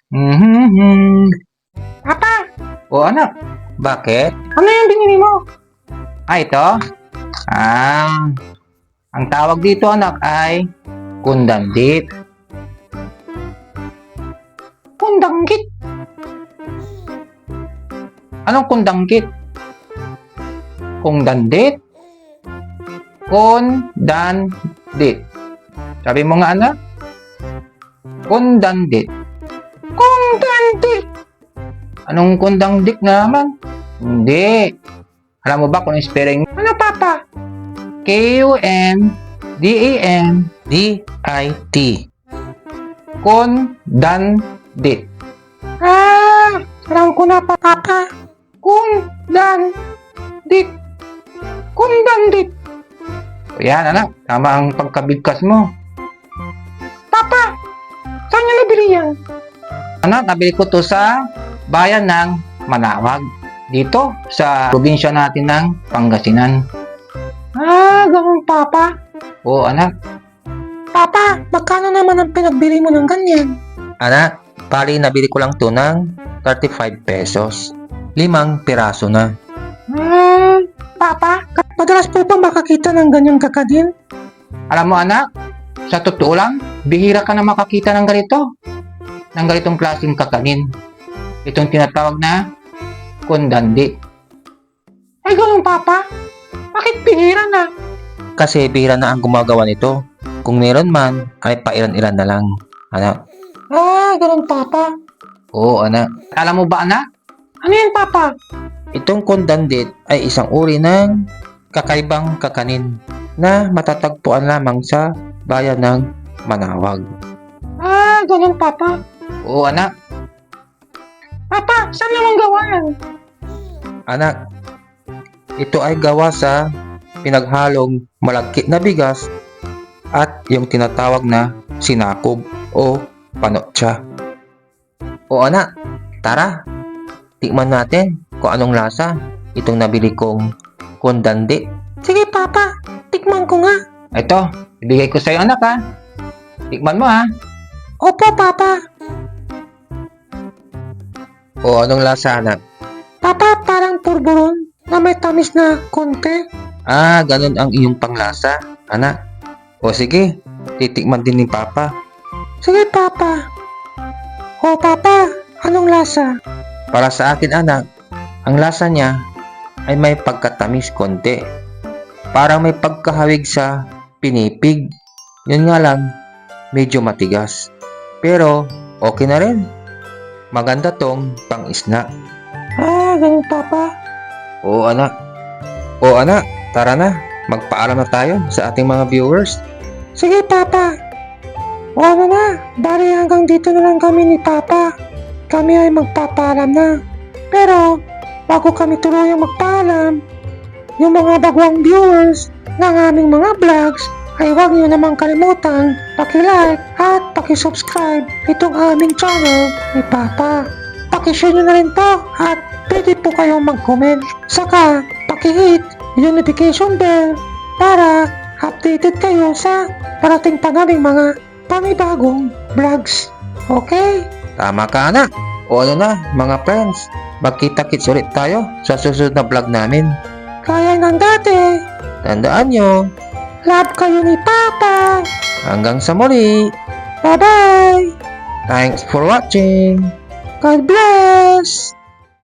Mhm. Papa, O anak, bakit? ano yung binili mo? Ito? Ah, ang tawag dito anak ay kundandit. Kundanggit. Anong kundangkit? Kundandit? Kundandit. Sabi mo nga anak? Kundandit. Kundanggit. Anong kundangdik naman? Hindi. Alam mo ba kung yung spelling? Ano, Papa? Kundandit. Kundandit. Alam ko na, Papa. Kundanggit. Kundanggit. O yan anak, tama ang pagkabigkas mo. Papa, saan niyo nabili yan? Anak, nabili ko to sa bayan ng Manawag. Dito sa probinsya natin ng Pangasinan. Ganun, Papa. O anak, Papa, magkano naman ang pinagbili mo ng ganyan? anak, pali nabili ko lang to ng 35 pesos. 5 piraso na. Papa, madalas po bang makakita ng ganyang kakadin? Alam mo anak, sa totoo lang, bihira ka na makakita ng ganito. Ng ganitong klaseng kakanin. Itong tinatawag na kundandit. Ay, ganun, Papa. Bakit bihira na? Kasi bihira na ang gumagawa nito. Kung meron man, ay pailan-ilan na lang. Anak. Ganun, Papa. Oo anak. Alam mo ba anak? Ano yan, Papa? Itong kundandit ay isang uri ng kakaibang kakanin na matatagpuan lamang sa bayan ng Manawag. Ganun, Papa. Oo anak. Papa, saan naman gawa yan? Anak, ito ay gawa sa pinaghalong malagkit na bigas at yung tinatawag na sinakob o panotsa. O anak, tara, tikman natin kung anong lasa itong nabili kong kundandit. Sige, Papa. Tikman ko nga. Ito, ibigay ko sa'yo anak ha. Tikman mo ha. Opo, Papa. O anong lasa anak? Papa, parang purburon na may tamis na konti. Ganun ang iyong panglasa, anak. O sige, titikman din ni Papa. Sige, Papa. Papa, anong lasa? Para sa akin anak, ang lasa niya ay may pagkatamis konti. Parang may pagkahawig sa pinipig. Yun nga lang, medyo matigas. Pero okay na rin. Maganda tong pang-isna. Ganun, Papa. Oo anak. O anak, tara na. Magpaalam na tayo sa ating mga viewers. Sige, Papa. Ano na, bali hanggang dito na lang kami ni Papa. Kami ay magpapaalam na. Pero, bago kami tuluyang magpaalam, yung mga bagwang viewers ng aming mga vlogs, ay huwag nyo namang kalimutan paki-like at paki-subscribe itong aming channel ni Papa. Paki-share nyo na rin po at pwede po kayong mag-comment. Saka, paki-hit yung notification bell para updated kayo sa parating pa naming mga panibagong vlogs. Okay? Tama ka anak. O ano na mga friends, magkita-kits ulit tayo sa susunod na vlog namin. Kaya ng dati, Tandaan nyo, love kayo ni Papa. hanggang sa muli. Bye-bye. Thanks for watching. God bless.